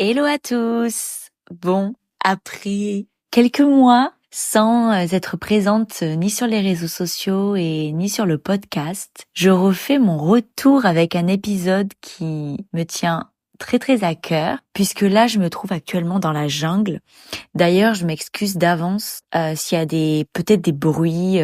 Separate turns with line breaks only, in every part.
Hello à tous. Bon, après quelques mois sans être présente ni sur les réseaux sociaux et ni sur le podcast, je refais mon retour avec un épisode qui me tient très très à cœur, puisque là je me trouve actuellement dans la jungle. D'ailleurs, je m'excuse d'avance s'il y a peut-être des bruits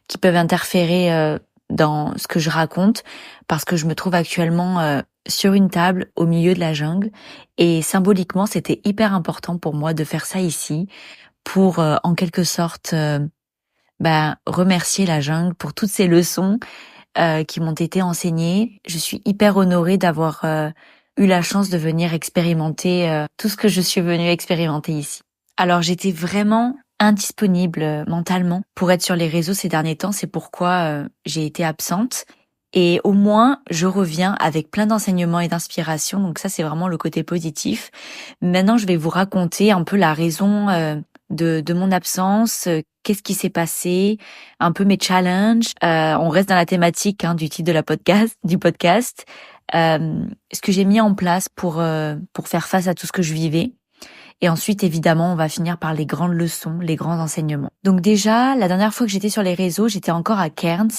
qui peuvent interférer dans ce que je raconte, parce que je me trouve actuellement sur une table au milieu de la jungle, et symboliquement c'était hyper important pour moi de faire ça ici pour en quelque sorte remercier la jungle pour toutes ces leçons qui m'ont été enseignées. Je suis hyper honorée d'avoir eu la chance de venir expérimenter tout ce que je suis venue expérimenter ici. Alors j'étais vraiment indisponible mentalement pour être sur les réseaux ces derniers temps, c'est pourquoi j'ai été absente. Et au moins, je reviens avec plein d'enseignements et d'inspiration. Donc ça, c'est vraiment le côté positif. Maintenant, je vais vous raconter un peu la raison de mon absence, qu'est-ce qui s'est passé, un peu mes challenges. On reste dans la thématique du titre de du podcast. Ce que j'ai mis en place pour faire face à tout ce que je vivais. Et ensuite, évidemment, on va finir par les grandes leçons, les grands enseignements. Donc déjà, la dernière fois que j'étais sur les réseaux, j'étais encore à Cairns,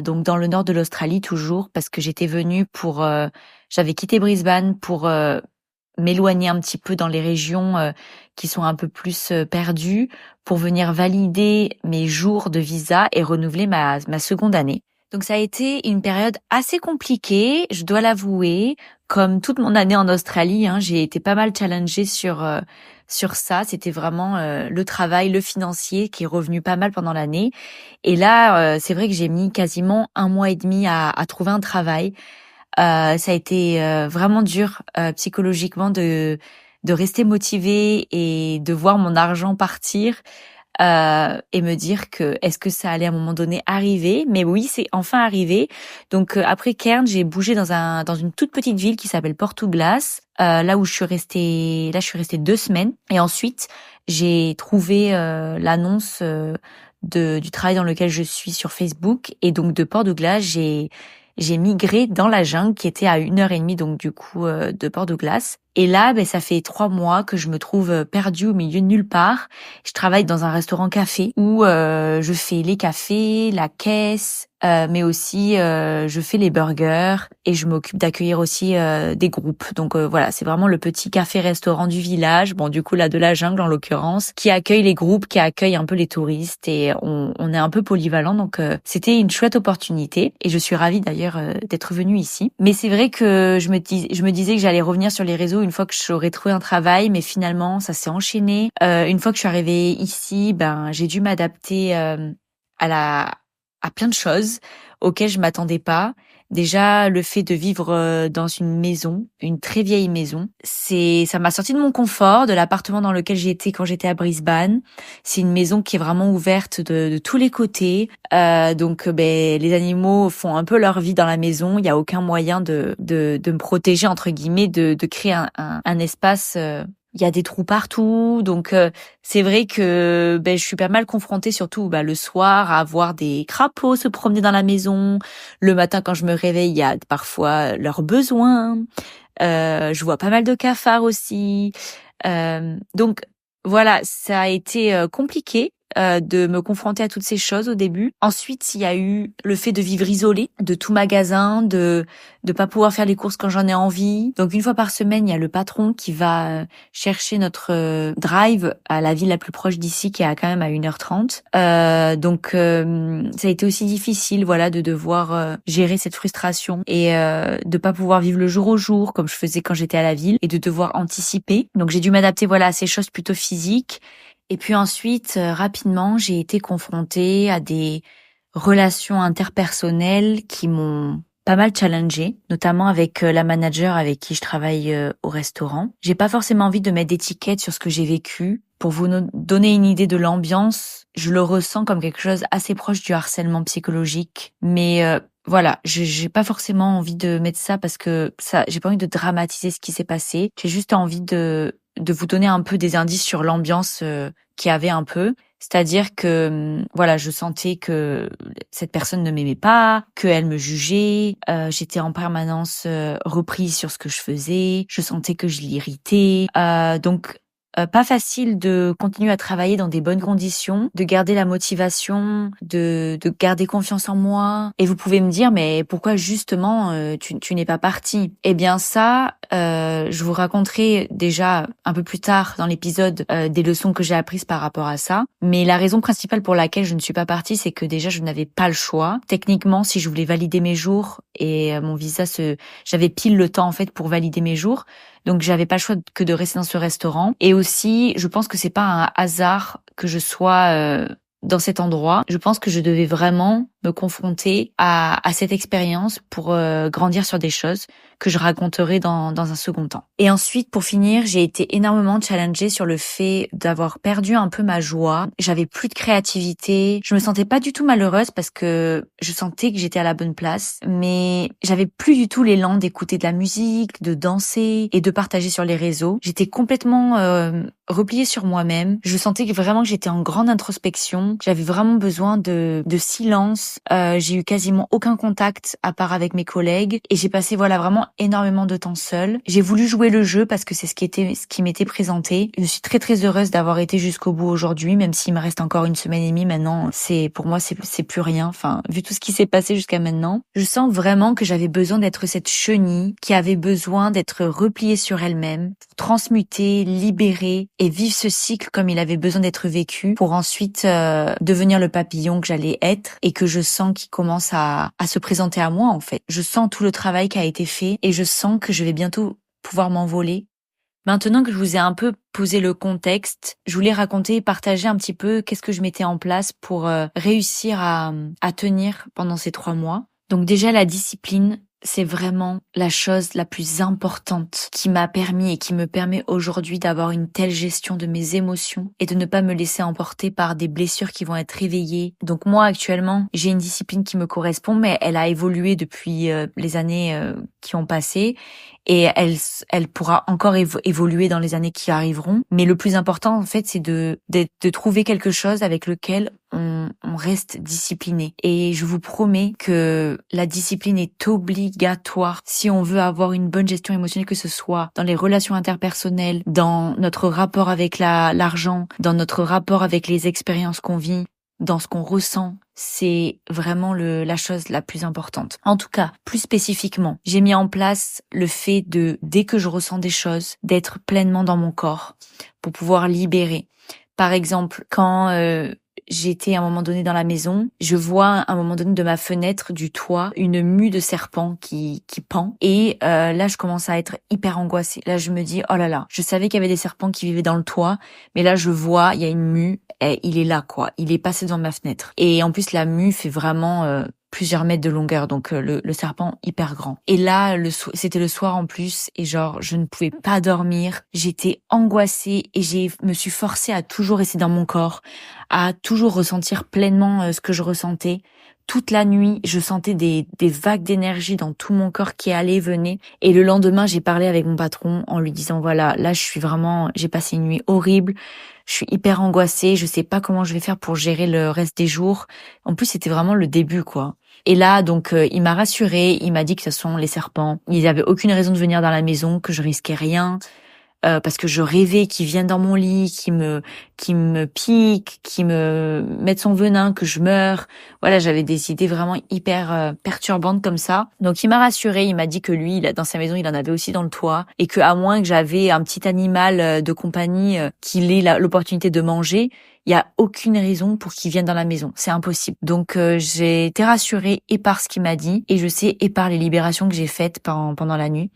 donc dans le nord de l'Australie toujours, parce que j'étais venue j'avais quitté Brisbane pour m'éloigner un petit peu dans les régions qui sont un peu plus perdues, pour venir valider mes jours de visa et renouveler ma seconde année. Donc ça a été une période assez compliquée, je dois l'avouer. Comme toute mon année en Australie, j'ai été pas mal challengée sur ça. C'était vraiment le travail, le financier qui est revenu pas mal pendant l'année. Et là, c'est vrai que j'ai mis quasiment 1 mois et demi à trouver un travail. Ça a été vraiment dur psychologiquement de rester motivée et de voir mon argent partir. Et me dire que est-ce que ça allait à un moment donné arriver. Mais oui, c'est enfin arrivé. Donc après Cairns, j'ai bougé dans une toute petite ville qui s'appelle Portuglas, là où je suis restée 2 semaines. Et ensuite, j'ai trouvé l'annonce du travail dans lequel je suis sur Facebook, et donc de Portuglas, j'ai migré dans la jungle qui était à 1h30 donc du coup de Port-Douglas. Et là, ça fait 3 mois que je me trouve perdue au milieu de nulle part. Je travaille dans un restaurant-café où je fais les cafés, la caisse, mais aussi je fais les burgers, et je m'occupe d'accueillir aussi des groupes. Donc voilà, c'est vraiment le petit café-restaurant du village, bon du coup là de la jungle en l'occurrence, qui accueille les groupes, qui accueille un peu les touristes, et on est un peu polyvalent. Donc c'était une chouette opportunité, et je suis ravie d'ailleurs d'être venue ici. Mais c'est vrai que je me disais que j'allais revenir sur les réseaux une fois que j'aurais trouvé un travail, mais finalement ça s'est enchaîné. Une fois que je suis arrivée ici, j'ai dû m'adapter à plein de choses auxquelles je m'attendais pas. Déjà, le fait de vivre dans une maison, une très vieille maison, ça m'a sorti de mon confort, de l'appartement dans lequel j'étais quand j'étais à Brisbane. C'est une maison qui est vraiment ouverte de tous les côtés. Donc, les animaux font un peu leur vie dans la maison. Il y a aucun moyen de me protéger, entre guillemets, de créer un espace. Il y a des trous partout, donc c'est vrai que je suis pas mal confrontée, surtout le soir, à voir des crapauds se promener dans la maison. Le matin, quand je me réveille, il y a parfois leurs besoins. Je vois pas mal de cafards aussi. Donc voilà, ça a été compliqué de me confronter à toutes ces choses au début. Ensuite, il y a eu le fait de vivre isolée de tout magasin, de pas pouvoir faire les courses quand j'en ai envie. Donc une fois par semaine, il y a le patron qui va chercher notre drive à la ville la plus proche d'ici, qui est quand même à 1h30. Donc ça a été aussi difficile, voilà, de devoir gérer cette frustration, et de pas pouvoir vivre le jour au jour comme je faisais quand j'étais à la ville, et de devoir anticiper. Donc j'ai dû m'adapter, voilà, à ces choses plutôt physiques. Et puis ensuite, rapidement, j'ai été confrontée à des relations interpersonnelles qui m'ont pas mal challengée, notamment avec la manager avec qui je travaille au restaurant. J'ai pas forcément envie de mettre d'étiquette sur ce que j'ai vécu. Pour vous donner une idée de l'ambiance, je le ressens comme quelque chose assez proche du harcèlement psychologique. Mais voilà, j'ai pas forcément envie de mettre ça parce que j'ai pas envie de dramatiser ce qui s'est passé. J'ai juste envie de vous donner un peu des indices sur l'ambiance qu'il y avait un peu. C'est-à-dire que voilà, je sentais que cette personne ne m'aimait pas, qu'elle me jugeait, j'étais en permanence reprise sur ce que je faisais, je sentais que je l'irritais. Donc pas facile de continuer à travailler dans des bonnes conditions, de garder la motivation, de garder confiance en moi. Et vous pouvez me dire, mais pourquoi justement tu n'es pas partie? Eh bien ça, je vous raconterai déjà un peu plus tard dans l'épisode des leçons que j'ai apprises par rapport à ça. Mais la raison principale pour laquelle je ne suis pas partie, c'est que déjà je n'avais pas le choix. Techniquement, si je voulais valider mes jours et mon visa j'avais pile le temps en fait pour valider mes jours. Donc j'avais pas le choix que de rester dans ce restaurant. Et aussi, je pense que c'est pas un hasard que je sois dans cet endroit. Je pense que je devais vraiment me confronter à cette expérience pour grandir sur des choses que je raconterai dans un second temps. Et ensuite, pour finir, j'ai été énormément challengée sur le fait d'avoir perdu un peu ma joie. J'avais plus de créativité. Je me sentais pas du tout malheureuse parce que je sentais que j'étais à la bonne place, mais j'avais plus du tout l'élan d'écouter de la musique, de danser et de partager sur les réseaux. J'étais complètement repliée sur moi-même. Je sentais que vraiment que j'étais en grande introspection. J'avais vraiment besoin de silence. J'ai eu quasiment aucun contact à part avec mes collègues et j'ai passé vraiment énormément de temps seule. J'ai voulu jouer le jeu parce que c'est ce qui m'était présenté. Je suis très très heureuse d'avoir été jusqu'au bout aujourd'hui, même s'il me reste encore une semaine et demie maintenant. Pour moi c'est plus rien. Enfin, vu tout ce qui s'est passé jusqu'à maintenant, je sens vraiment que j'avais besoin d'être cette chenille qui avait besoin d'être repliée sur elle-même, transmutée, libérée et vivre ce cycle comme il avait besoin d'être vécu pour ensuite devenir le papillon que j'allais être et que je sens qu'il commence à se présenter à moi en fait. Je sens tout le travail qui a été fait et je sens que je vais bientôt pouvoir m'envoler. Maintenant que je vous ai un peu posé le contexte, je voulais raconter et partager un petit peu qu'est-ce que je mettais en place pour réussir à tenir pendant ces 3 mois. Donc déjà la discipline, c'est vraiment la chose la plus importante qui m'a permis et qui me permet aujourd'hui d'avoir une telle gestion de mes émotions et de ne pas me laisser emporter par des blessures qui vont être réveillées. Donc moi actuellement, j'ai une discipline qui me correspond, mais elle a évolué depuis les années qui ont passé et elle pourra encore évoluer dans les années qui arriveront. Mais le plus important en fait, c'est de trouver quelque chose avec lequel on reste discipliné. Et je vous promets que la discipline est obligatoire si on veut avoir une bonne gestion émotionnelle, que ce soit dans les relations interpersonnelles, dans notre rapport avec l'argent, dans notre rapport avec les expériences qu'on vit, dans ce qu'on ressent. C'est vraiment la chose la plus importante. En tout cas, plus spécifiquement, j'ai mis en place le fait dès que je ressens des choses, d'être pleinement dans mon corps pour pouvoir libérer. Par exemple, quand j'étais à un moment donné dans la maison, je vois à un moment donné de ma fenêtre du toit une mue de serpent qui pend et là je commence à être hyper angoissée. Là je me dis oh là là, je savais qu'il y avait des serpents qui vivaient dans le toit, mais là je vois il y a une mue et il est là quoi, il est passé devant ma fenêtre. Et en plus la mue fait vraiment plusieurs mètres de longueur, donc le serpent hyper grand. Et là, c'était le soir en plus, et genre, je ne pouvais pas dormir. J'étais angoissée et me suis forcée à toujours rester dans mon corps, à toujours ressentir pleinement ce que je ressentais. Toute la nuit, je sentais des vagues d'énergie dans tout mon corps qui allaient, venaient. Et le lendemain, j'ai parlé avec mon patron en lui disant, voilà, là, j'ai passé une nuit horrible. Je suis hyper angoissée. Je sais pas comment je vais faire pour gérer le reste des jours. En plus, c'était vraiment le début, quoi. Et là, donc, il m'a rassurée. Il m'a dit que ce sont les serpents. Ils n'avaient aucune raison de venir dans la maison, que je risquais rien. Parce que je rêvais qu'il vienne dans mon lit, qu'il me pique, qu'il me mette son venin, que je meure. Voilà, j'avais des idées vraiment hyper perturbantes comme ça. Donc il m'a rassurée, il m'a dit que lui, dans sa maison, il en avait aussi dans le toit et que à moins que j'avais un petit animal de compagnie qu'il ait l'opportunité de manger, il y a aucune raison pour qu'il vienne dans la maison. C'est impossible. Donc j'ai été rassurée et par ce qu'il m'a dit et je sais et par les libérations que j'ai faites pendant la nuit.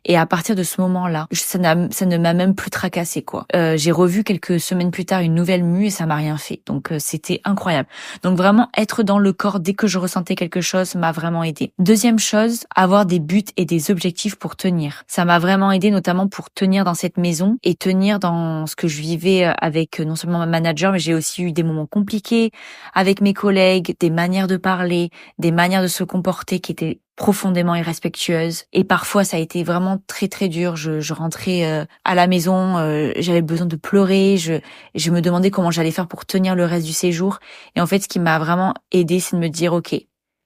Et à partir de ce moment-là, ça ne m'a même plus tracassée, quoi. J'ai revu quelques semaines plus tard une nouvelle mue et ça m'a rien fait. Donc c'était incroyable. Donc vraiment être dans le corps dès que je ressentais quelque chose m'a vraiment aidé. Deuxième chose, avoir des buts et des objectifs pour tenir. Ça m'a vraiment aidé notamment pour tenir dans cette maison et tenir dans ce que je vivais avec non seulement ma manager, mais j'ai aussi eu des moments compliqués avec mes collègues, des manières de parler, des manières de se comporter qui étaient profondément irrespectueuse. Et parfois, ça a été vraiment très très dur. Je rentrais à la maison, j'avais besoin de pleurer. Je me demandais comment j'allais faire pour tenir le reste du séjour. Et en fait, ce qui m'a vraiment aidée, c'est de me dire, ok,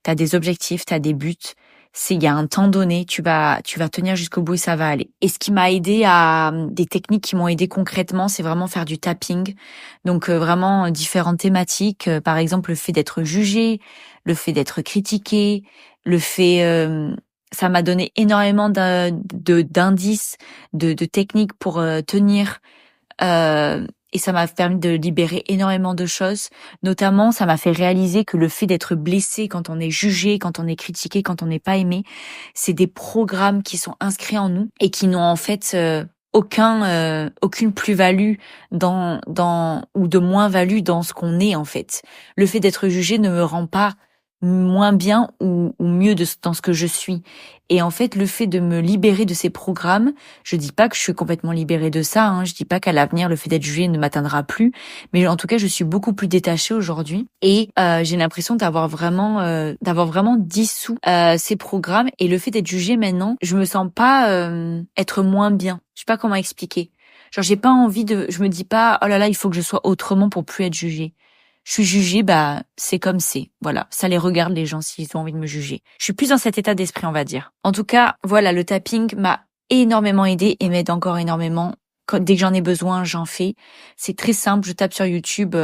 t'as des objectifs, t'as des buts. Il y a un temps donné, tu vas tenir jusqu'au bout et ça va aller. Et ce qui m'a aidé des techniques qui m'ont aidé concrètement, c'est vraiment faire du tapping. Donc vraiment différentes thématiques, par exemple le fait d'être jugé, le fait d'être critiqué, le fait ça m'a donné énormément d'indices, de techniques pour tenir. Et ça m'a permis de libérer énormément de choses. Notamment, ça m'a fait réaliser que le fait d'être blessé quand on est jugé, quand on est critiqué, quand on n'est pas aimé, c'est des programmes qui sont inscrits en nous et qui n'ont en fait aucune plus-value ou de moins-value dans ce qu'on est en fait. Le fait d'être jugé ne me rend pas moins bien ou mieux dans ce que je suis. Et en fait, le fait de me libérer de ces programmes, je dis pas que je suis complètement libérée de ça, je dis pas qu'à l'avenir, le fait d'être jugée ne m'atteindra plus, mais en tout cas, je suis beaucoup plus détachée aujourd'hui et j'ai l'impression d'avoir vraiment dissous ces programmes et le fait d'être jugée maintenant, je me sens pas être moins bien. Je sais pas comment expliquer. Genre, j'ai pas envie je me dis pas, oh là là, il faut que je sois autrement pour plus être jugée. Je suis jugée, c'est comme c'est. Voilà, ça les regarde les gens s'ils ont envie de me juger. Je suis plus dans cet état d'esprit, on va dire. En tout cas, voilà, le tapping m'a énormément aidé et m'aide encore énormément. Dès que j'en ai besoin, j'en fais. C'est très simple, je tape sur YouTube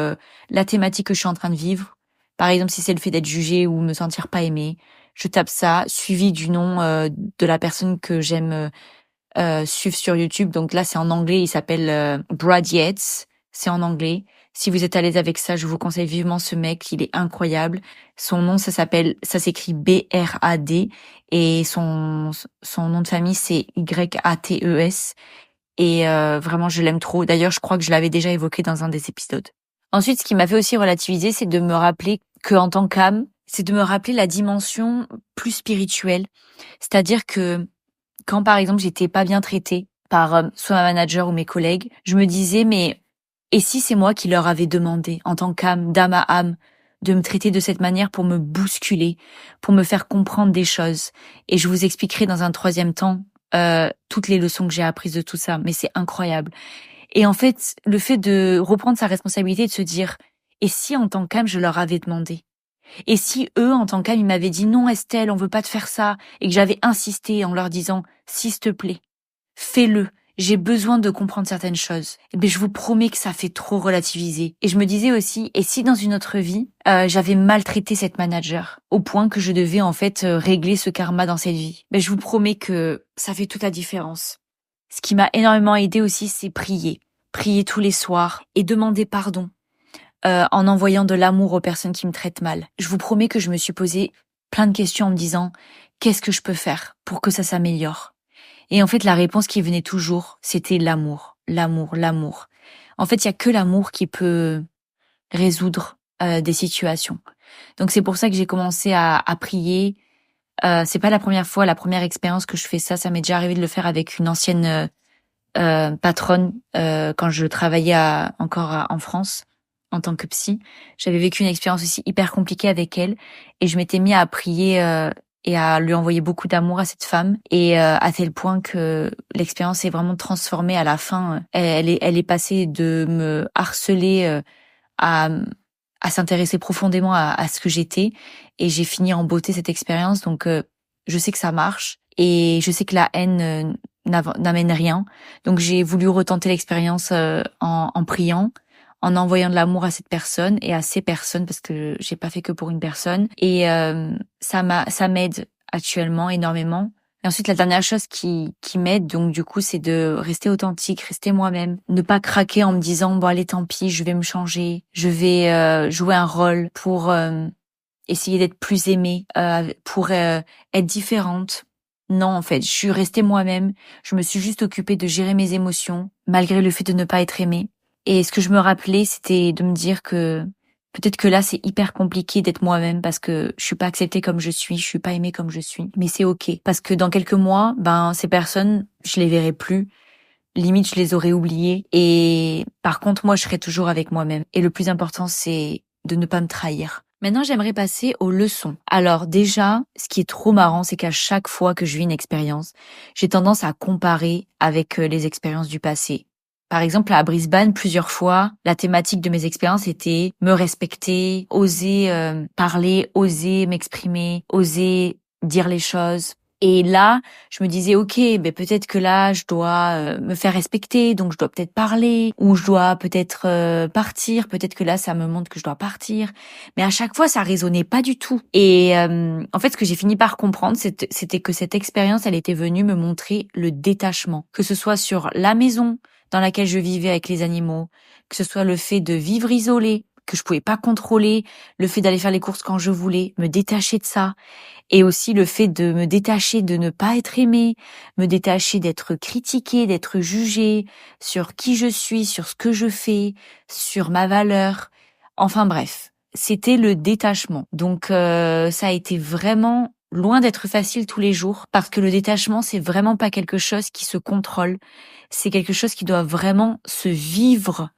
la thématique que je suis en train de vivre. Par exemple, si c'est le fait d'être jugé ou me sentir pas aimé, je tape ça, suivi du nom de la personne que j'aime suivre sur YouTube. Donc là, c'est en anglais, il s'appelle Brad Yates, c'est en anglais. Si vous êtes à l'aise avec ça, je vous conseille vivement ce mec, il est incroyable. Son nom, ça s'écrit B-R-A-D et son nom de famille, c'est Y-A-T-E-S. Et vraiment, je l'aime trop. D'ailleurs, je crois que je l'avais déjà évoqué dans un des épisodes. Ensuite, ce qui m'a fait aussi relativiser, c'est de me rappeler que en tant qu'âme, c'est de me rappeler la dimension plus spirituelle. C'est-à-dire que quand, par exemple, j'étais pas bien traitée par soit ma manager ou mes collègues, je me disais, mais et si c'est moi qui leur avais demandé, en tant qu'âme, d'âme à âme, de me traiter de cette manière pour me bousculer, pour me faire comprendre des choses. Et je vous expliquerai dans un troisième temps toutes les leçons que j'ai apprises de tout ça, mais c'est incroyable. Et en fait, le fait de reprendre sa responsabilité et de se dire, et si en tant qu'âme, je leur avais demandé? Et si eux, en tant qu'âme, ils m'avaient dit, non Estelle, on veut pas te faire ça, et que j'avais insisté en leur disant, s'il te plaît, fais-le, j'ai besoin de comprendre certaines choses. Mais je vous promets que ça fait trop relativiser. Et je me disais aussi, et si dans une autre vie, j'avais maltraité cette manager, au point que je devais en fait régler ce karma dans cette vie. Mais je vous promets que ça fait toute la différence. Ce qui m'a énormément aidé aussi, c'est prier. Prier tous les soirs et demander pardon en envoyant de l'amour aux personnes qui me traitent mal. Je vous promets que je me suis posé plein de questions en me disant, qu'est-ce que je peux faire pour que ça s'améliore? Et en fait, la réponse qui venait toujours, c'était l'amour, l'amour, l'amour. En fait, il y a que l'amour qui peut résoudre des situations. Donc c'est pour ça que j'ai commencé à prier. C'est pas la première fois, la première expérience que je fais ça. Ça m'est déjà arrivé de le faire avec une ancienne patronne quand je travaillais en France en tant que psy. J'avais vécu une expérience aussi hyper compliquée avec elle et je m'étais mis à prier et à lui envoyer beaucoup d'amour à cette femme et à tel point que l'expérience est vraiment transformée à la fin. Elle est passée de me harceler à s'intéresser profondément à ce que j'étais et j'ai fini en beauté cette expérience. Donc je sais que ça marche et je sais que la haine n'amène rien. Donc j'ai voulu retenter l'expérience en priant, en envoyant de l'amour à cette personne et à ces personnes parce que j'ai pas fait que pour une personne et ça m'aide actuellement énormément. Et ensuite la dernière chose qui m'aide donc du coup c'est de rester authentique, rester moi-même, ne pas craquer en me disant bon allez tant pis, je vais me changer, je vais jouer un rôle pour essayer d'être plus aimée, pour être différente. Non, en fait, je suis restée moi-même. Je me suis juste occupée de gérer mes émotions, malgré le fait de ne pas être aimée. Et ce que je me rappelais, c'était de me dire que peut-être que là, c'est hyper compliqué d'être moi-même parce que je suis pas acceptée comme je suis pas aimée comme je suis. Mais c'est ok. Parce que dans quelques mois, ces personnes, je les verrai plus. Limite, je les aurais oubliées. Et par contre, moi, je serai toujours avec moi-même. Et le plus important, c'est de ne pas me trahir. Maintenant, j'aimerais passer aux leçons. Alors déjà, ce qui est trop marrant, c'est qu'à chaque fois que je vis une expérience, j'ai tendance à comparer avec les expériences du passé. Par exemple, à Brisbane, plusieurs fois, la thématique de mes expériences était me respecter, oser parler, oser m'exprimer, oser dire les choses. Et là, je me disais, ok, ben peut-être que là, je dois me faire respecter, donc je dois peut-être parler, ou je dois peut-être partir. Peut-être que là, ça me montre que je dois partir. Mais à chaque fois, ça résonnait pas du tout. Et en fait, ce que j'ai fini par comprendre, c'était que cette expérience, elle était venue me montrer le détachement, que ce soit sur la maison dans laquelle je vivais avec les animaux, que ce soit le fait de vivre isolé, que je pouvais pas contrôler, le fait d'aller faire les courses quand je voulais, me détacher de ça, et aussi le fait de me détacher de ne pas être aimée, me détacher d'être critiquée, d'être jugée sur qui je suis, sur ce que je fais, sur ma valeur. Enfin bref, c'était le détachement. Donc ça a été vraiment loin d'être facile tous les jours parce que le détachement, c'est vraiment pas quelque chose qui se contrôle. C'est quelque chose qui doit vraiment se vivre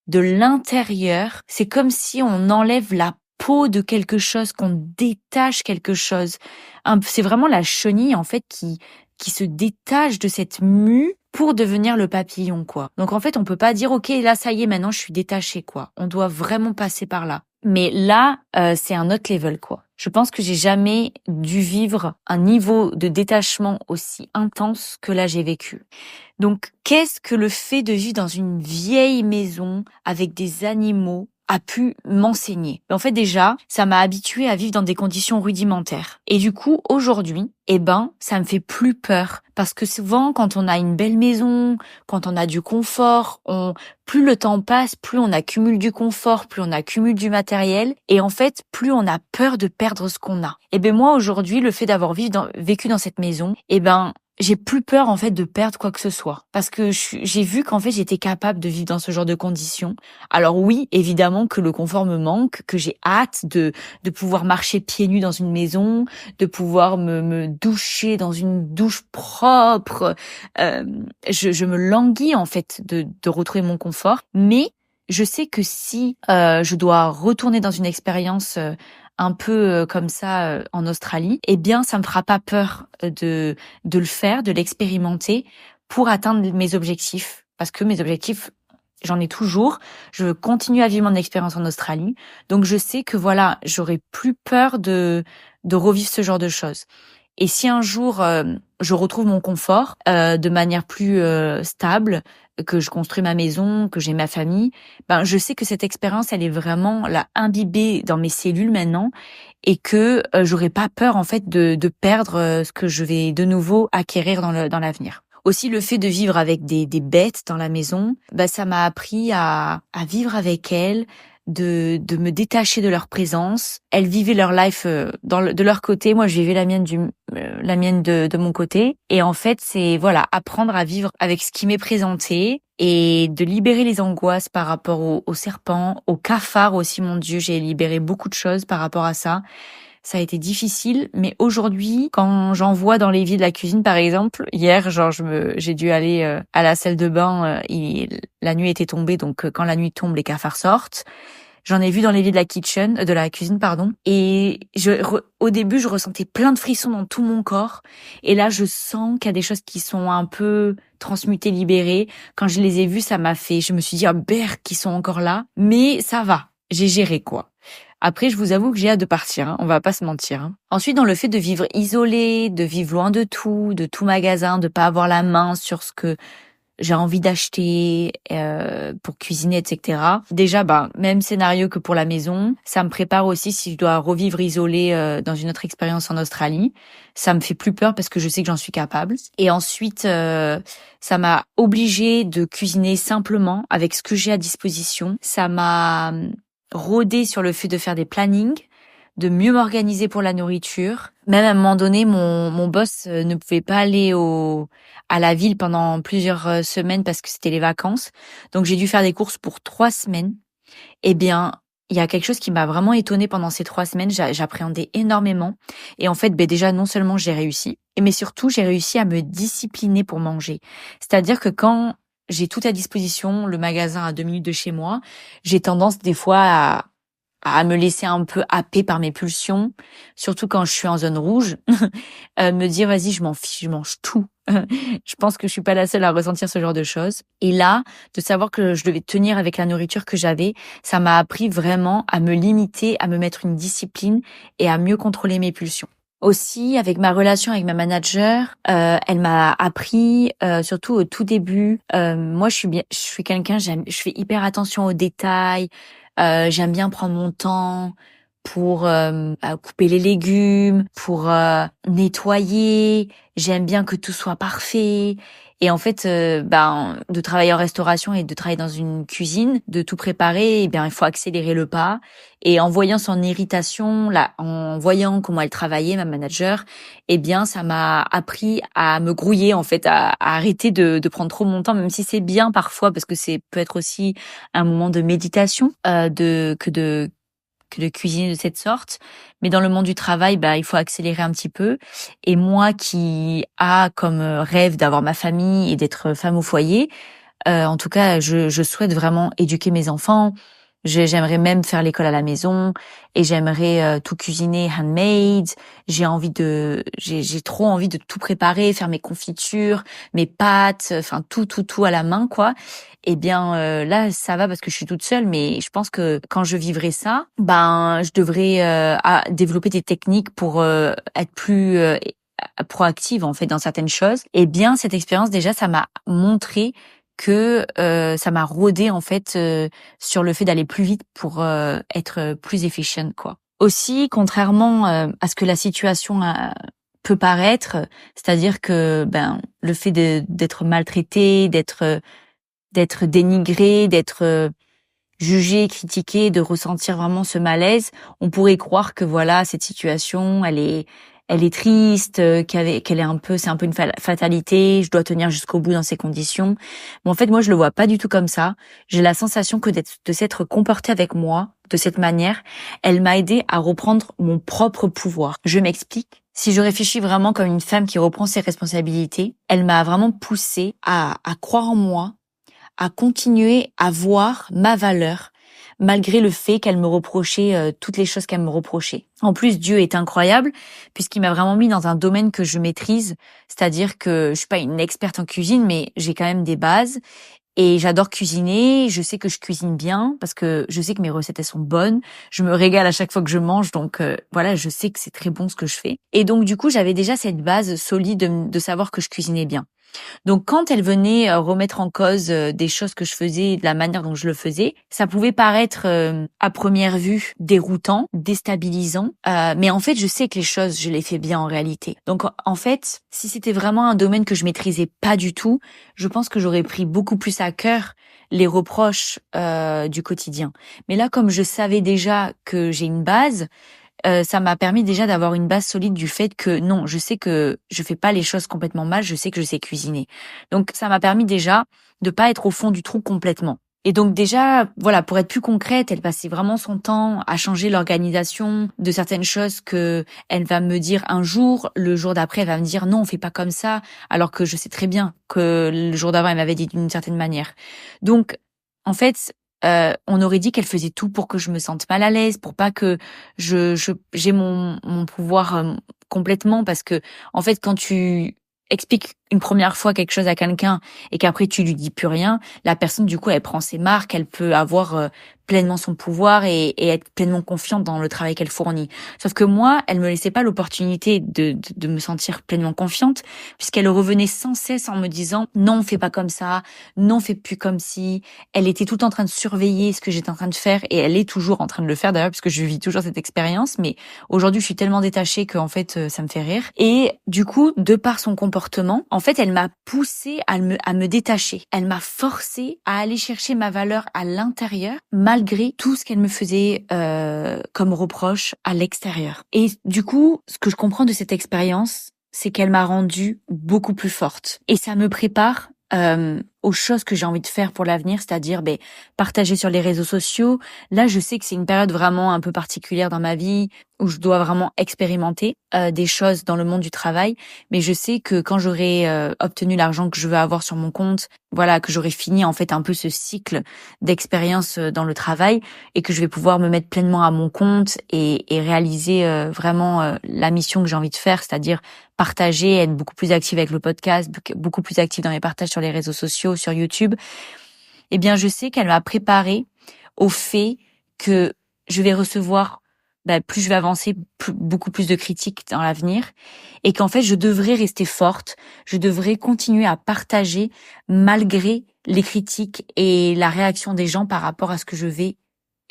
de l'intérieur. C'est comme si on enlève la peau de quelque chose, qu'on détache quelque chose. C'est vraiment la chenille, en fait, qui se détache de cette mue pour devenir le papillon, quoi. Donc, en fait, on peut pas dire, OK, là, ça y est, maintenant, je suis détachée, quoi. On doit vraiment passer par là. Mais là, c'est un autre level, quoi. Je pense que j'ai jamais dû vivre un niveau de détachement aussi intense que là j'ai vécu. Donc, qu'est-ce que le fait de vivre dans une vieille maison avec des animaux a pu m'enseigner? En fait, déjà, ça m'a habituée à vivre dans des conditions rudimentaires. Et du coup, aujourd'hui, ça me fait plus peur. Parce que souvent, quand on a une belle maison, quand on a du confort, plus le temps passe, plus on accumule du confort, plus on accumule du matériel. Et en fait, plus on a peur de perdre ce qu'on a. Moi, aujourd'hui, le fait d'avoir vécu dans cette maison, j'ai plus peur en fait de perdre quoi que ce soit parce que j'ai vu qu'en fait j'étais capable de vivre dans ce genre de conditions. Alors oui, évidemment que le confort me manque, que j'ai hâte de pouvoir marcher pieds nus dans une maison, de pouvoir me doucher dans une douche propre. Je me languis en fait de retrouver mon confort, mais je sais que si je dois retourner dans une expérience un peu comme ça en Australie, ça me fera pas peur de le faire, de l'expérimenter pour atteindre mes objectifs. Parce que mes objectifs, j'en ai toujours. Je continue à vivre mon expérience en Australie. Donc je sais que voilà, j'aurai plus peur de revivre ce genre de choses. Et si un jour je retrouve mon confort de manière plus stable, que je construis ma maison, que j'ai ma famille, je sais que cette expérience, elle est vraiment là imbibée dans mes cellules maintenant et que j'aurai pas peur en fait de perdre ce que je vais de nouveau acquérir dans l'avenir. Aussi le fait de vivre avec des bêtes dans la maison, ça m'a appris à vivre avec elles, de me détacher de leur présence. Elles vivaient leur life de leur côté, moi je vivais la mienne de mon côté. Et en fait, c'est voilà, apprendre à vivre avec ce qui m'est présenté et de libérer les angoisses par rapport aux serpents, aux cafards aussi, mon Dieu, j'ai libéré beaucoup de choses par rapport à ça. Ça a été difficile, mais aujourd'hui, quand j'en vois dans l'évier de la cuisine, par exemple, hier, j'ai dû aller à la salle de bain, la nuit était tombée, donc quand la nuit tombe, les cafards sortent. J'en ai vu dans l'évier de la cuisine, pardon. Et au début, je ressentais plein de frissons dans tout mon corps. Et là, je sens qu'il y a des choses qui sont un peu transmutées, libérées. Quand je les ai vues, je me suis dit, berk, qui sont encore là. Mais ça va. J'ai géré, quoi. Après, je vous avoue que j'ai hâte de partir, on va pas se mentir. Ensuite, dans le fait de vivre isolé, de vivre loin de tout magasin, de pas avoir la main sur ce que j'ai envie d'acheter pour cuisiner, etc. Déjà, même scénario que pour la maison. Ça me prépare aussi si je dois revivre isolée dans une autre expérience en Australie. Ça me fait plus peur parce que je sais que j'en suis capable. Et ensuite, ça m'a obligée de cuisiner simplement avec ce que j'ai à disposition. Ça m'a rodé sur le fait de faire des plannings, de mieux m'organiser pour la nourriture. Même à un moment donné, mon boss ne pouvait pas aller à la ville pendant plusieurs semaines parce que c'était les vacances. Donc j'ai dû faire des courses pour 3 semaines. Il y a quelque chose qui m'a vraiment étonnée pendant ces 3 semaines. J'appréhendais énormément. Et en fait, déjà, non seulement j'ai réussi, mais surtout, j'ai réussi à me discipliner pour manger. C'est-à-dire que quand j'ai tout à disposition, le magasin à 2 minutes de chez moi, j'ai tendance des fois à me laisser un peu happer par mes pulsions, surtout quand je suis en zone rouge. Me dire vas-y, je m'en fiche, je mange tout. Je pense que je suis pas la seule à ressentir ce genre de choses. Et là, de savoir que je devais tenir avec la nourriture que j'avais, ça m'a appris vraiment à me limiter, à me mettre une discipline et à mieux contrôler mes pulsions. Aussi, avec ma relation avec ma manager, elle m'a appris, surtout au tout début. Moi, je suis quelqu'un, je fais hyper attention aux détails. J'aime bien prendre mon temps pour couper les légumes, pour nettoyer. J'aime bien que tout soit parfait. Et en fait, de travailler en restauration et de travailler dans une cuisine, de tout préparer, il faut accélérer le pas. Et en voyant son irritation, là, en voyant comment elle travaillait, ma manager, ça m'a appris à me grouiller, en fait, à arrêter de prendre trop mon temps, même si c'est bien parfois, parce que c'est peut être aussi un moment de méditation, que de cuisiner de cette sorte. Mais dans le monde du travail, il faut accélérer un petit peu. Et moi qui a comme rêve d'avoir ma famille et d'être femme au foyer, en tout cas, je souhaite vraiment éduquer mes enfants. J'aimerais même faire l'école à la maison et j'aimerais tout cuisiner handmade. J'ai trop envie de tout préparer, faire mes confitures, mes pâtes, enfin tout à la main, quoi. Là, ça va parce que je suis toute seule, mais je pense que quand je vivrai ça, je devrais développer des techniques pour être plus proactive en fait dans certaines choses. Cette expérience déjà, ça m'a montré que ça m'a rodé en fait sur le fait d'aller plus vite pour être plus efficient, quoi. Aussi, contrairement à ce que la situation peut paraître, c'est-à-dire que le fait d'être maltraité, d'être dénigré, d'être jugé, critiqué, de ressentir vraiment ce malaise, on pourrait croire que voilà, cette situation, elle est triste, qu'elle est un peu, c'est un peu une fatalité, je dois tenir jusqu'au bout dans ces conditions. Mais en fait, moi, je le vois pas du tout comme ça. J'ai la sensation que de s'être comportée avec moi de cette manière, elle m'a aidé à reprendre mon propre pouvoir. Je m'explique. Si je réfléchis vraiment comme une femme qui reprend ses responsabilités, elle m'a vraiment poussée à croire en moi, à continuer à voir ma valeur, malgré le fait qu'elle me reprochait toutes les choses qu'elle me reprochait. En plus, Dieu est incroyable, puisqu'il m'a vraiment mis dans un domaine que je maîtrise, c'est-à-dire que je suis pas une experte en cuisine, mais j'ai quand même des bases, et j'adore cuisiner, je sais que je cuisine bien, parce que je sais que mes recettes, elles sont bonnes, je me régale à chaque fois que je mange, donc voilà, je sais que c'est très bon ce que je fais. Et donc du coup, j'avais déjà cette base solide de savoir que je cuisinais bien. Donc quand elle venait remettre en cause des choses que je faisais, de la manière dont je le faisais, ça pouvait paraître à première vue déroutant, déstabilisant, mais en fait je sais que les choses je les fais bien en réalité. Donc en fait, si c'était vraiment un domaine que je maîtrisais pas du tout, je pense que j'aurais pris beaucoup plus à cœur les reproches du quotidien. Mais là, comme je savais déjà que j'ai une base, ça m'a permis déjà d'avoir une base solide du fait que non, je sais que je fais pas les choses complètement mal, je sais que je sais cuisiner. Donc ça m'a permis déjà de pas être au fond du trou complètement. Et donc déjà, voilà, pour être plus concrète, elle passait vraiment son temps à changer l'organisation de certaines choses que elle va me dire un jour, le jour d'après elle va me dire non, on fait pas comme ça, alors que je sais très bien que le jour d'avant elle m'avait dit d'une certaine manière. Donc en fait, on aurait dit qu'elle faisait tout pour que je me sente mal à l'aise, pour pas que j'ai mon pouvoir complètement, parce que en fait quand tu expliques une première fois quelque chose à quelqu'un et qu'après tu lui dis plus rien, la personne du coup elle prend ses marques, elle peut avoir pleinement son pouvoir et être pleinement confiante dans le travail qu'elle fournit. Sauf que moi, elle me laissait pas l'opportunité de me sentir pleinement confiante, puisqu'elle revenait sans cesse en me disant non, fais pas comme ça, non, fais plus comme si. Elle était tout le temps en train de surveiller ce que j'étais en train de faire, et elle est toujours en train de le faire d'ailleurs, puisque je vis toujours cette expérience, mais aujourd'hui je suis tellement détachée qu'en fait ça me fait rire. Et du coup, de par son comportement, en fait elle m'a poussée à me détacher. Elle m'a forcée à aller chercher ma valeur à l'intérieur, malgré tout ce qu'elle me faisait comme reproche à l'extérieur. Et du coup, ce que je comprends de cette expérience, c'est qu'elle m'a rendue beaucoup plus forte. Et ça me prépare aux choses que j'ai envie de faire pour l'avenir, c'est-à-dire partager sur les réseaux sociaux. Là, je sais que c'est une période vraiment un peu particulière dans ma vie où je dois vraiment expérimenter des choses dans le monde du travail, mais je sais que quand j'aurai obtenu l'argent que je veux avoir sur mon compte, voilà, que j'aurai fini en fait un peu ce cycle d'expérience dans le travail et que je vais pouvoir me mettre pleinement à mon compte et réaliser vraiment la mission que j'ai envie de faire, c'est-à-dire partager, être beaucoup plus active avec le podcast, beaucoup plus active dans mes partages sur les réseaux sociaux, sur YouTube, eh bien, je sais qu'elle m'a préparée au fait que je vais recevoir, plus je vais avancer, beaucoup plus de critiques dans l'avenir, et qu'en fait, je devrais rester forte, je devrais continuer à partager malgré les critiques et la réaction des gens par rapport à ce que je vais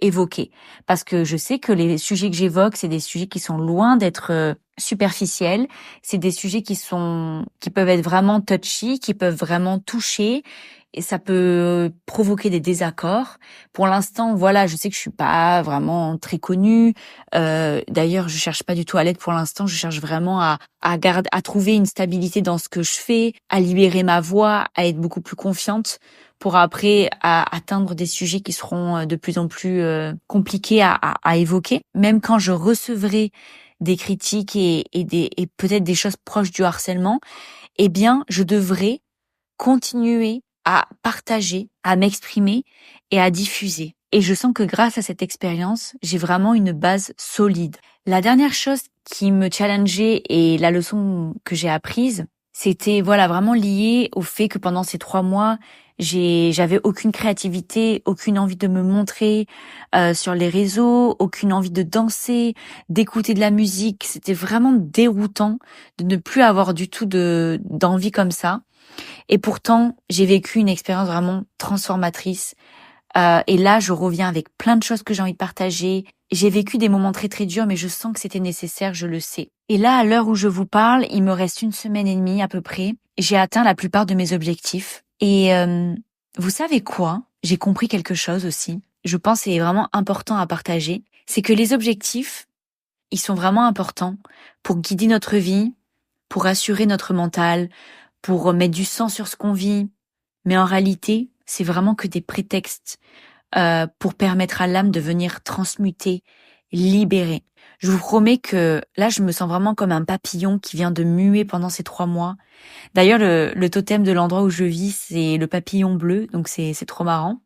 évoquer. Parce que je sais que les sujets que j'évoque, c'est des sujets qui sont loin d'être superficiels, c'est des sujets qui peuvent être vraiment touchy, qui peuvent vraiment toucher, et ça peut provoquer des désaccords. Pour l'instant, voilà, je sais que je suis pas vraiment très connue. D'ailleurs, je cherche pas du tout à l'aide pour l'instant. Je cherche vraiment à trouver une stabilité dans ce que je fais, à libérer ma voix, à être beaucoup plus confiante pour après à atteindre des sujets qui seront de plus en plus compliqués à évoquer. Même quand je recevrai des critiques et peut-être des choses proches du harcèlement, eh bien, je devrais continuer à partager, à m'exprimer et à diffuser. Et je sens que grâce à cette expérience, j'ai vraiment une base solide. La dernière chose qui me challengeait et la leçon que j'ai apprise, c'était voilà vraiment lié au fait que pendant ces 3 mois, j'avais aucune créativité, aucune envie de me montrer sur les réseaux, aucune envie de danser, d'écouter de la musique. C'était vraiment déroutant de ne plus avoir du tout d'envie comme ça. Et pourtant, j'ai vécu une expérience vraiment transformatrice. Et là, je reviens avec plein de choses que j'ai envie de partager. J'ai vécu des moments très très durs, mais je sens que c'était nécessaire, je le sais. Et là, à l'heure où je vous parle, il me reste 1 semaine et demie à peu près. J'ai atteint la plupart de mes objectifs. Et vous savez quoi? J'ai compris quelque chose aussi. Je pense que c'est vraiment important à partager. C'est que les objectifs, ils sont vraiment importants pour guider notre vie, pour assurer notre mental, pour mettre du sens sur ce qu'on vit. Mais en réalité, c'est vraiment que des prétextes pour permettre à l'âme de venir transmuter, libérer. Je vous promets que là, je me sens vraiment comme un papillon qui vient de muer pendant ces 3 mois. D'ailleurs, le totem de l'endroit où je vis, c'est le papillon bleu, donc c'est trop marrant.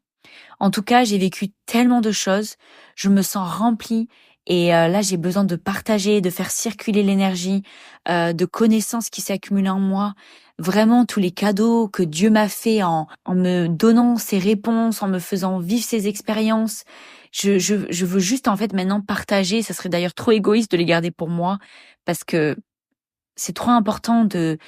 En tout cas, j'ai vécu tellement de choses, je me sens remplie et là, j'ai besoin de partager, de faire circuler l'énergie, de connaissances qui s'accumulent en moi. Vraiment, tous les cadeaux que Dieu m'a fait en me donnant ses réponses, en me faisant vivre ses expériences. Je veux juste en fait maintenant partager. Ça serait d'ailleurs trop égoïste de les garder pour moi parce que c'est trop important de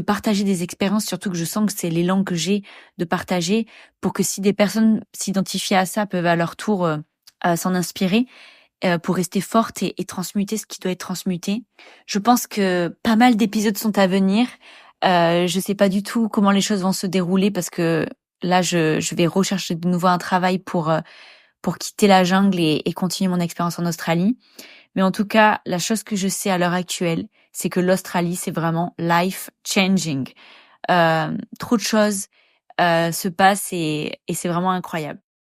partager des expériences, surtout que je sens que c'est l'élan que j'ai de partager pour que si des personnes s'identifient à ça, peuvent à leur tour s'en inspirer pour rester forte et transmuter ce qui doit être transmuté. Je pense que pas mal d'épisodes sont à venir. Je sais pas du tout comment les choses vont se dérouler parce que là, je vais rechercher de nouveau un travail pour quitter la jungle et continuer mon expérience en Australie. Mais en tout cas, la chose que je sais à l'heure actuelle, c'est que l'Australie, c'est vraiment life changing. Trop de choses se passent et c'est vraiment incroyable.